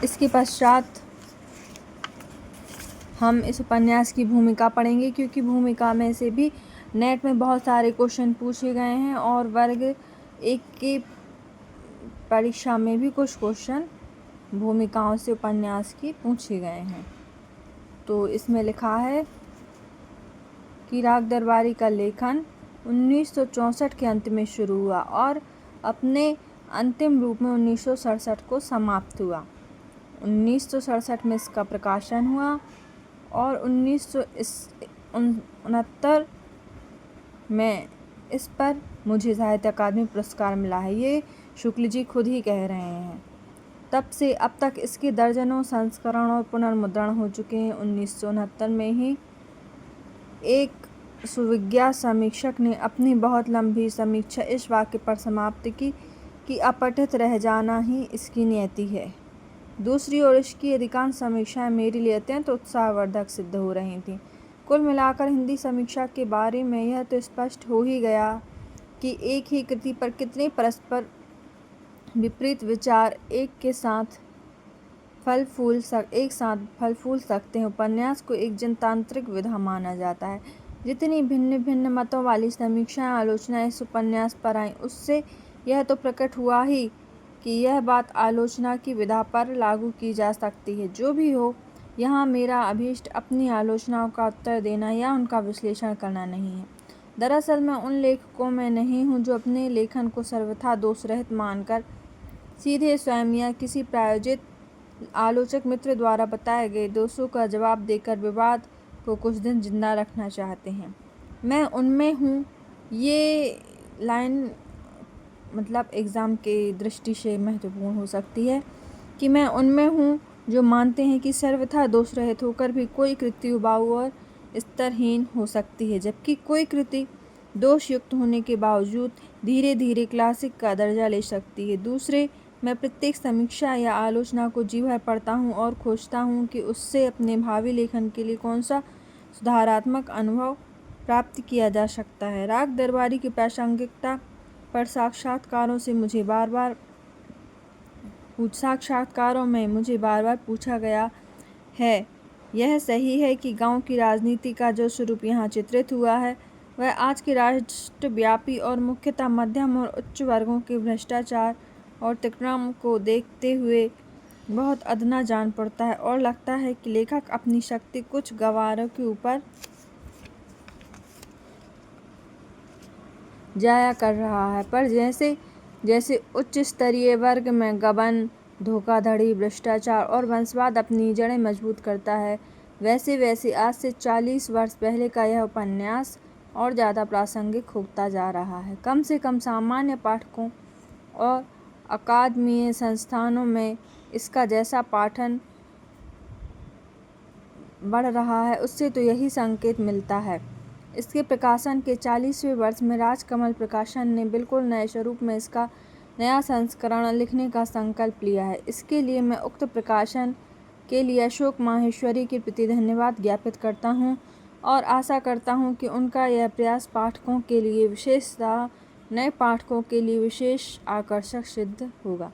इसके पश्चात हम इस उपन्यास की भूमिका पढ़ेंगे, क्योंकि भूमिका में से भी नेट में बहुत सारे क्वेश्चन पूछे गए हैं और वर्ग 1 की परीक्षा में भी कुछ क्वेश्चन भूमिकाओं से उपन्यास की पूछे गए हैं। तो इसमें लिखा है कि राग दरबारी का लेखन 1964 के अंत में शुरू हुआ और अपने अंतिम रूप में 1967 को समाप्त हुआ। 1967 में इसका प्रकाशन हुआ और 1969 में इस पर मुझे साहित्य अकादमी पुरस्कार मिला है। ये शुक्ल जी खुद ही कह रहे हैं। तब से अब तक इसके दर्जनों संस्करण और पुनर्मुद्रण हो चुके हैं। 1969 में ही एक सुविज्ञ समीक्षक ने अपनी बहुत लंबी समीक्षा इस वाक्य पर समाप्त की कि अपठित रह जाना ही इसकी नियति है। दूसरी ओर इसकी अधिकांश समीक्षाएं मेरे लिए अत्यंत उत्साहवर्धक सिद्ध हो रही थीं। कुल मिलाकर हिंदी समीक्षा के बारे में यह तो स्पष्ट हो ही गया कि एक ही कृति पर कितने परस्पर विपरीत विचार एक साथ फल फूल सकते हैं। उपन्यास को एक जनतांत्रिक विधा माना जाता है। जितनी भिन्न भिन्न मतों वाली समीक्षाएं आलोचनाएं इस उपन्यास पर आईं, उससे यह तो प्रकट हुआ ही कि यह बात आलोचना की विधा पर लागू की जा सकती है। जो भी हो, यहाँ मेरा अभीष्ट अपनी आलोचनाओं का उत्तर देना या उनका विश्लेषण करना नहीं है। दरअसल मैं उन लेखकों में नहीं हूँ जो अपने लेखन को सर्वथा दोषरहित मानकर सीधे स्वयं या किसी प्रायोजित आलोचक मित्र द्वारा बताए गए दोषों का जवाब देकर विवाद को कुछ दिन जिंदा रखना चाहते हैं। मैं उनमें हूँ। ये लाइन मतलब एग्ज़ाम के दृष्टि से महत्वपूर्ण हो सकती है कि मैं उनमें हूँ जो मानते हैं कि सर्वथा दोष रहित होकर भी कोई कृति उबाऊ और स्तरहीन हो सकती है, जबकि कोई कृति दोष युक्त होने के बावजूद धीरे धीरे क्लासिक का दर्जा ले सकती है। दूसरे, मैं प्रत्येक समीक्षा या आलोचना को जी भर पढ़ता हूँ और खोजता हूँ कि उससे अपने भावी लेखन के लिए कौन सा सुधारात्मक अनुभव प्राप्त किया जा सकता है। राग दरबारी की प्रासंगिकता पर साक्षात्कारों में मुझे बार बार पूछा गया है। यह सही है कि गांव की राजनीति का जो स्वरूप यहाँ चित्रित हुआ है वह आज के राष्ट्रव्यापी और मुख्यतः मध्यम और उच्च वर्गों के भ्रष्टाचार और तिक्रम को देखते हुए बहुत अदना जान पड़ता है और लगता है कि लेखक अपनी शक्ति कुछ गंवारों के ऊपर जाया कर रहा है। पर जैसे जैसे उच्च स्तरीय वर्ग में गबन, धोखाधड़ी, भ्रष्टाचार और वंशवाद अपनी जड़ें मजबूत करता है, वैसे वैसे आज से 40 वर्ष पहले का यह उपन्यास और ज़्यादा प्रासंगिक होता जा रहा है। कम से कम सामान्य पाठकों और अकादमीय संस्थानों में इसका जैसा पाठन बढ़ रहा है, उससे तो यही संकेत मिलता है। इसके प्रकाशन के 40वें वर्ष में राजकमल प्रकाशन ने बिल्कुल नए स्वरूप में इसका नया संस्करण लिखने का संकल्प लिया है। इसके लिए मैं उक्त प्रकाशन के लिए अशोक माहेश्वरी के प्रति धन्यवाद ज्ञापित करता हूँ और आशा करता हूँ कि उनका यह प्रयास पाठकों के लिए, विशेषतः नए पाठकों के लिए विशेष आकर्षक सिद्ध होगा।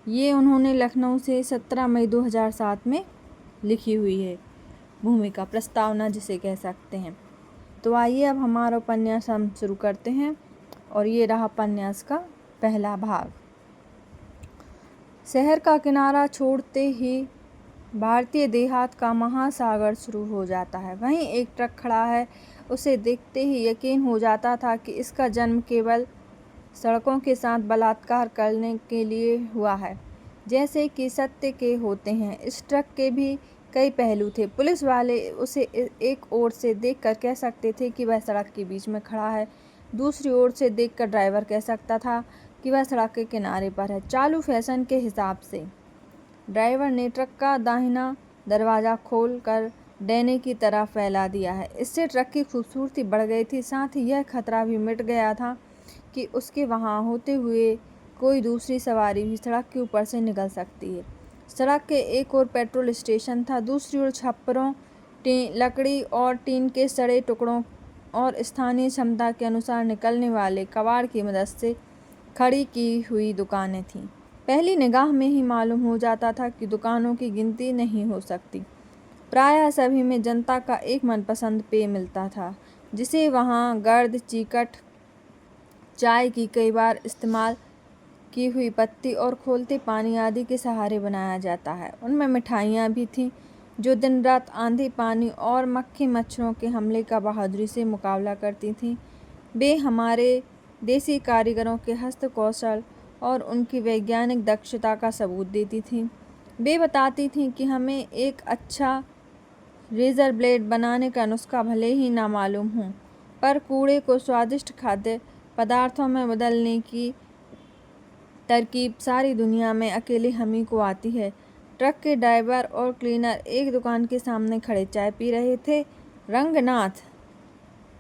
ये उन्होंने लखनऊ से 17 मई 2007 में लिखी हुई है भूमिका, प्रस्तावना जिसे कह सकते हैं। तो आइए अब हमारा उपन्यास हम शुरू करते हैं और ये रहा उपन्यास का पहला भाग। शहर का किनारा छोड़ते ही भारतीय देहात का महासागर शुरू हो जाता है। वहीं एक ट्रक खड़ा है। उसे देखते ही यकीन हो जाता था कि इसका जन्म केवल सड़कों के साथ बलात्कार करने के लिए हुआ है, जैसे कि सत्य के होते हैं। इस ट्रक के भी कई पहलू थे। पुलिस वाले उसे एक ओर से देखकर कह सकते थे कि वह सड़क के बीच में खड़ा है, दूसरी ओर से देखकर ड्राइवर कह सकता था कि वह सड़क के किनारे पर है। चालू फैशन के हिसाब से ड्राइवर ने ट्रक का दाहिना दरवाज़ा खोल कर डैने की तरह फैला दिया है। इससे ट्रक की खूबसूरती बढ़ गई थी, साथ ही यह खतरा भी मिट गया था कि उसके वहाँ होते हुए कोई दूसरी सवारी भी सड़क के ऊपर से निकल सकती है। सड़क के एक ओर पेट्रोल स्टेशन था, दूसरी ओर छप्परों, लकड़ी और टीन के सड़े टुकड़ों और स्थानीय क्षमता के अनुसार निकलने वाले कबाड़ की मदद से खड़ी की हुई दुकानें थीं। पहली निगाह में ही मालूम हो जाता था कि दुकानों की गिनती नहीं हो सकती। प्रायः सभी में जनता का एक मनपसंद पेय मिलता था, जिसे वहाँ गर्द चीकट चाय की कई बार इस्तेमाल की हुई पत्ती और खौलते पानी आदि के सहारे बनाया जाता है। उनमें मिठाइयाँ भी थीं, जो दिन रात आंधी पानी और मक्खी मच्छरों के हमले का बहादुरी से मुकाबला करती थीं। वे हमारे देसी कारीगरों के हस्त कौशल और उनकी वैज्ञानिक दक्षता का सबूत देती थीं। वे बताती थीं कि हमें एक अच्छा रेज़र ब्लेड बनाने का नुस्खा भले ही ना मालूम हो, पर कूड़े को स्वादिष्ट खाद्य पदार्थों में बदलने की तरकीब सारी दुनिया में अकेले हम ही को आती है। ट्रक के ड्राइवर और क्लीनर एक दुकान के सामने खड़े चाय पी रहे थे। रंगनाथ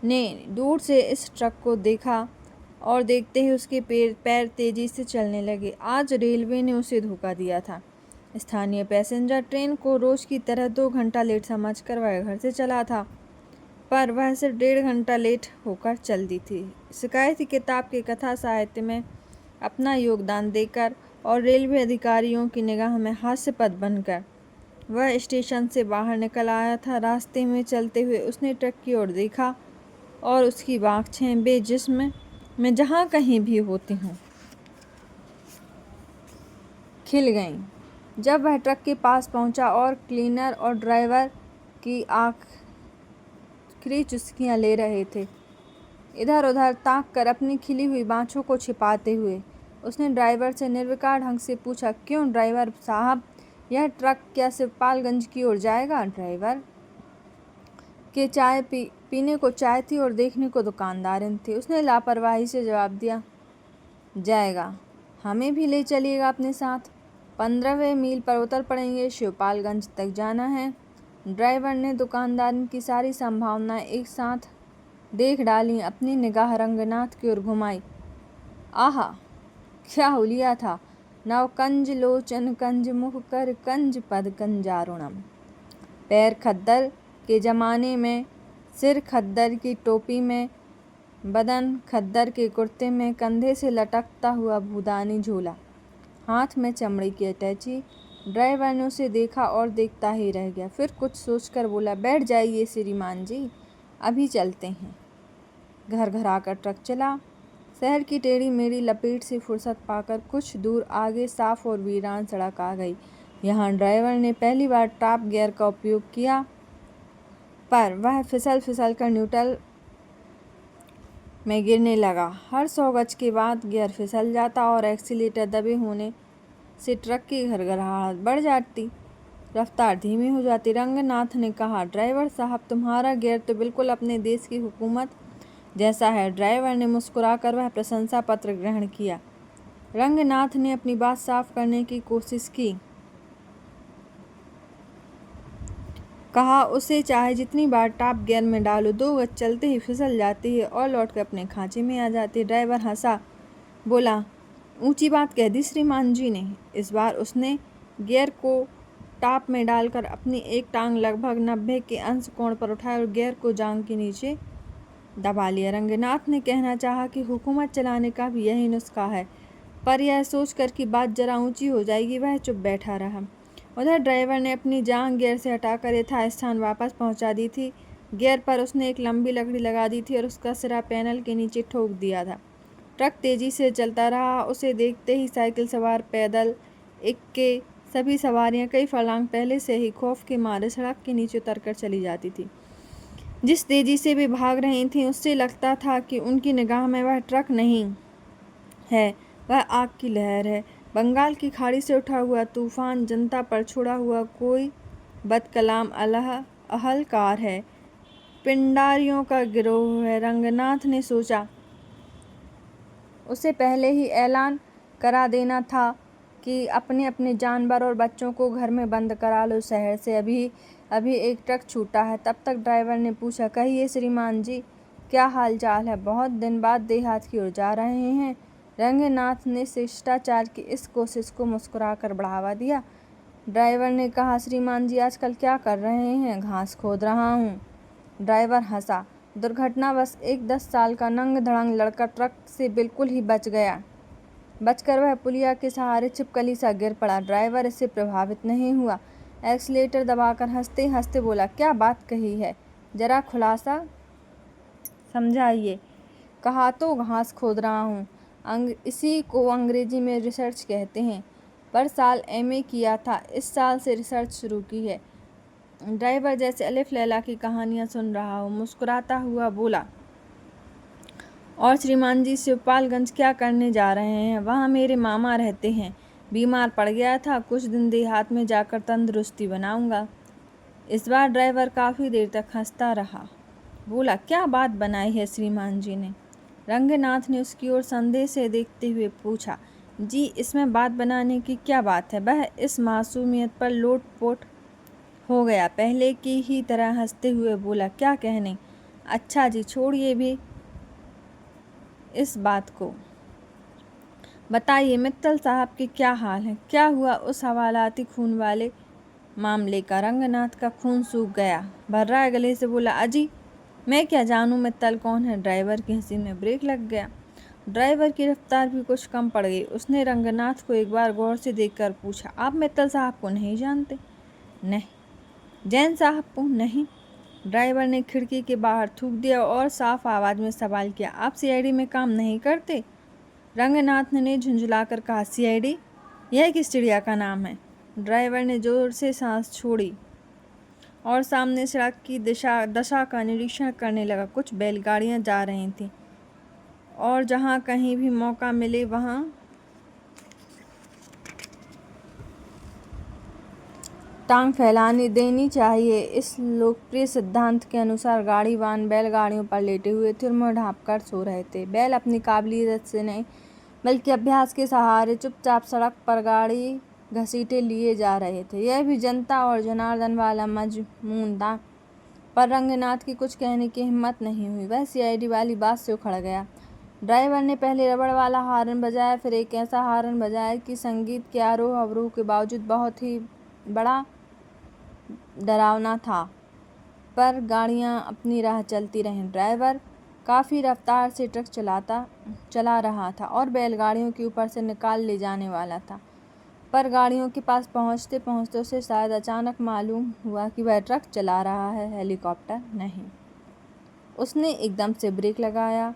ने दूर से इस ट्रक को देखा और देखते ही उसके पैर तेजी से चलने लगे। आज रेलवे ने उसे धोखा दिया था। स्थानीय पैसेंजर ट्रेन को रोज की तरह 2 घंटा लेट समझकर वह घर से चला था, पर वह सिर्फ 1.5 घंटा लेट होकर चलती थी। शिकायती किताब के कथा साहित्य में अपना योगदान देकर और रेलवे अधिकारियों की निगाह में हास्यपद बनकर वह स्टेशन से बाहर निकल आया था। रास्ते में चलते हुए उसने ट्रक की ओर देखा और उसकी आँखें वे जिस्म में जहाँ कहीं भी होती हों खिल गईं। जब वह ट्रक के पास पहुंचा और क्लीनर और ड्राइवर की आखिरी चुस्कियां ले रहे थे, इधर उधर ताक कर अपनी खिली हुई बाँछों को छिपाते हुए उसने ड्राइवर से निर्विकार ढंग से पूछा, क्यों ड्राइवर साहब, यह ट्रक क्या शिवपालगंज की ओर जाएगा? ड्राइवर के चाय पीने को चाय थी और देखने को दुकानदारिन थी। उसने लापरवाही से जवाब दिया, जाएगा। हमें भी ले चलिएगा अपने साथ। 15वें मील पर उतर पड़ेंगे, शिवपालगंज तक जाना है। ड्राइवर ने दुकानदारिन की सारी संभावनाएं एक साथ देख डाली। अपनी निगाह रंगनाथ की ओर घुमाई। आहा, क्या हुलिया था! नव कंज लोचन कंज मुख कर कंज पद कंजारुणम। पैर खद्दर के जमाने में, सिर खद्दर की टोपी में, बदन खद्दर के कुर्ते में, कंधे से लटकता हुआ भूदानी झोला, हाथ में चमड़े की अटैची। ड्राइवर ने उसे देखा और देखता ही रह गया। फिर कुछ सोचकर बोला, बैठ जाइए श्रीमान जी, अभी चलते हैं। घर घर आकर ट्रक चला। शहर की टेढ़ी मेढ़ी लपेट से फुर्सत पाकर कुछ दूर आगे साफ और वीरान सड़क आ गई। यहाँ ड्राइवर ने पहली बार टॉप गियर का उपयोग किया, पर वह फिसल कर न्यूट्रल में गिरने लगा। हर 100 गज के बाद गियर फिसल जाता और एक्सीलेटर दबे होने से ट्रक की घरघराहट बढ़ जाती, रफ्तार धीमी हो जाती। रंगनाथ ने कहा, ड्राइवर साहब, तुम्हारा गियर तो बिल्कुल अपने देश की हुकूमत जैसा है। ड्राइवर ने मुस्कुराकर वह प्रशंसा पत्र ग्रहण किया। रंगनाथ ने अपनी बात साफ करने की कोशिश की। कहा, उसे चाहे जितनी बार टॉप गियर में डालो, 2 गज चलते ही फिसल जाती है और लौटकर अपने खांचे में आ जाती है। ड्राइवर हंसा, बोला, ऊंची बात कह दी श्रीमान जी ने। इस बार उसने गियर को टॉप में डालकर अपनी एक टांग लगभग 90 के अंश कोण पर उठाया और गियर को जांघ के नीचे दबा लिया। रंगनाथ ने कहना चाहा कि हुकूमत चलाने का भी यही नुस्खा है, पर यह सोचकर कि बात जरा ऊंची हो जाएगी, वह चुप बैठा रहा। उधर ड्राइवर ने अपनी जांघ गियर से हटाकर यथास्थान वापस पहुंचा दी थी। गियर पर उसने एक लंबी लकड़ी लगा दी थी और उसका सिरा पैनल के नीचे ठोक दिया था। ट्रक तेजी से चलता रहा। उसे देखते ही साइकिल सवार, पैदल, इक्के, सभी सवारियां कई फर्लांग पहले से ही खौफ के मारे सड़क के नीचे उतरकर चली जाती थी। जिस तेजी से वे भाग रही थीं, उससे लगता था कि उनकी निगाह में वह ट्रक नहीं है, वह आग की लहर है। बंगाल की खाड़ी से उठा हुआ तूफान, जनता पर छोड़ा हुआ कोई बदकलाम अहलकार है, पिंडारियों का गिरोह है। रंगनाथ ने सोचा, उसे पहले ही ऐलान करा देना था कि अपने अपने जानवर और बच्चों को घर में बंद करा लो। शहर से अभी एक ट्रक छूटा है। तब तक ड्राइवर ने पूछा, कहिए श्रीमान जी, क्या हाल चाल है? बहुत दिन बाद देहात की ओर जा रहे हैं? रंगनाथ ने शिष्टाचार की इस कोशिश को मुस्कुराकर बढ़ावा दिया। ड्राइवर ने कहा, श्रीमान जी आजकल क्या कर रहे हैं? घास खोद रहा हूँ। ड्राइवर हंसा। दुर्घटनावश एक 10 साल का नंग धड़ंग लड़का ट्रक से बिल्कुल ही बच गया। बचकर वह पुलिया के सहारे छिपकली सा गिर पड़ा। ड्राइवर इससे प्रभावित नहीं हुआ। एक्सीलेटर दबाकर हंसते हंसते बोला, क्या बात कही है, जरा खुलासा समझाइए। कहा तो घास खोद रहा हूँ, इसी को अंग्रेजी में रिसर्च कहते हैं। पर साल MA किया था, इस साल से रिसर्च शुरू की है। ड्राइवर जैसे अलिफ लैला की कहानियाँ सुन रहा हो मुस्कुराता हुआ बोला, और श्रीमान जी शिवपालगंज क्या करने जा रहे हैं? वहाँ मेरे मामा रहते हैं। बीमार पड़ गया था, कुछ दिन देहात में जाकर तंदुरुस्ती बनाऊंगा। इस बार ड्राइवर काफ़ी देर तक हंसता रहा। बोला, क्या बात बनाई है श्रीमान जी ने? रंगनाथ ने उसकी ओर संदेह से देखते हुए पूछा। जी, इसमें बात बनाने की क्या बात है? वह इस मासूमियत पर लोटपोट हो गया। पहले की ही तरह हंसते हुए बोला, क्या कहने? अच्छा जी, छोड़िए भी इस बात को। बताइए मित्तल साहब के क्या हाल है? क्या हुआ उस हवालाती खून वाले मामले का? रंगनाथ का खून सूख गया। भर्राए गले से बोला, अजी मैं क्या जानूं मित्तल कौन है? ड्राइवर की हंसी में ब्रेक लग गया। ड्राइवर की रफ्तार भी कुछ कम पड़ गई। उसने रंगनाथ को एक बार गौर से देखकर पूछा, आप मित्तल साहब को नहीं जानते? नहीं। जैन साहब को? नहीं। ड्राइवर ने खिड़की के बाहर थूक दिया और साफ आवाज में सवाल किया, आप CID में काम नहीं करते? रंगनाथ ने झुंझलाकर कहा, CID? यह किस चिड़िया का नाम है? ड्राइवर ने जोर से सांस छोड़ी और सामने सड़क की दशा का निरीक्षण करने लगा। कुछ बैलगाड़ियां जा रही थीं और जहां कहीं भी मौका मिले वहां टांग फैलाने देनी चाहिए। इस लोकप्रिय सिद्धांत के अनुसार गाड़ीवान बैलगाड़ियों पर लेटे हुए थे और मुँह ढाँप कर सो रहे थे। बैल अपनी काबिलियत से नहीं बल्कि अभ्यास के सहारे चुपचाप सड़क पर गाड़ी घसीटे लिए जा रहे थे। यह भी जनता और जनार्दन वाला मजमून था। पर रंगनाथ की कुछ कहने की हिम्मत नहीं हुई। वह CID वाली बात से उखड़ गया। ड्राइवर ने पहले रबड़ वाला हार्न बजाया, फिर एक ऐसा हार्न बजाया कि संगीत के आरोह अवरोह के बावजूद बहुत ही बड़ा डरावना था। पर गाड़ियां अपनी राह चलती रहीं। ड्राइवर काफ़ी रफ्तार से ट्रक चला रहा था और बैलगाड़ियों के ऊपर से निकाल ले जाने वाला था। पर गाड़ियों के पास पहुंचते पहुंचते उसे शायद अचानक मालूम हुआ कि वह ट्रक चला रहा है, हेलीकॉप्टर नहीं। उसने एकदम से ब्रेक लगाया,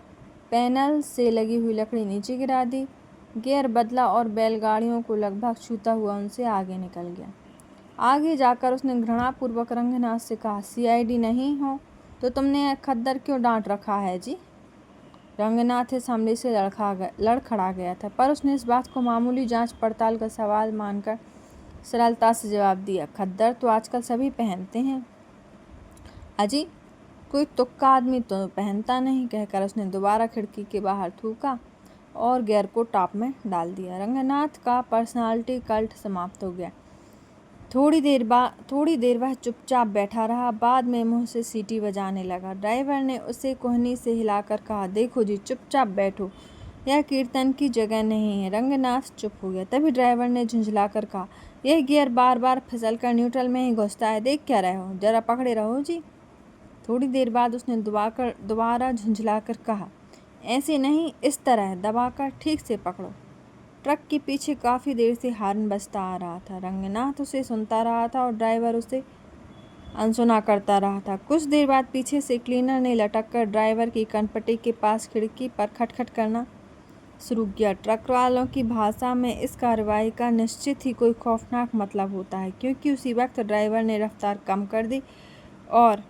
पैनल से लगी हुई लकड़ी नीचे गिरा दी, गियर बदला और बैलगाड़ियों को लगभग छूता हुआ उनसे आगे निकल गया। आगे जाकर उसने घृणापूर्वक रंगनाथ से कहा, CID नहीं हो तो तुमने खद्दर क्यों डांट रखा है जी? रंगनाथ इस हमले से लड़खड़ा गया था, पर उसने इस बात को मामूली जांच पड़ताल का सवाल मानकर सरलता से जवाब दिया, खद्दर तो आजकल सभी पहनते हैं। अजी कोई तुक्का आदमी तो पहनता नहीं, कहकर उसने दोबारा खिड़की के बाहर थूका और गियर को टॉप में डाल दिया। रंगनाथ का पर्सनालिटी कल्ट समाप्त हो गया। थोड़ी देर वह चुपचाप बैठा रहा। बाद में मुंह से सीटी बजाने लगा। ड्राइवर ने उसे कोहनी से हिलाकर कहा, देखो जी, चुपचाप बैठो, यह कीर्तन की जगह नहीं है। रंगनाथ चुप हो गया। तभी ड्राइवर ने झुंझलाकर कहा, यह गियर बार बार फिसलकर न्यूट्रल में ही घुसता है, देख क्या रहे हो, जरा पकड़े रहो जी। थोड़ी देर बाद उसने दोबारा झुंझलाकर कहा, ऐसे नहीं, इस तरह दबाकर ठीक से पकड़ो। ट्रक के पीछे काफ़ी देर से हॉर्न बजता आ रहा था। रंगनाथ उसे सुनता रहा था और ड्राइवर उसे अनसुना करता रहा था। कुछ देर बाद पीछे से क्लीनर ने लटककर ड्राइवर की कनपटी के पास खिड़की पर खटखट करना शुरू किया। ट्रक वालों की भाषा में इस कार्रवाई का निश्चित ही कोई खौफनाक मतलब होता है, क्योंकि उसी वक्त ड्राइवर ने रफ्तार कम कर दी और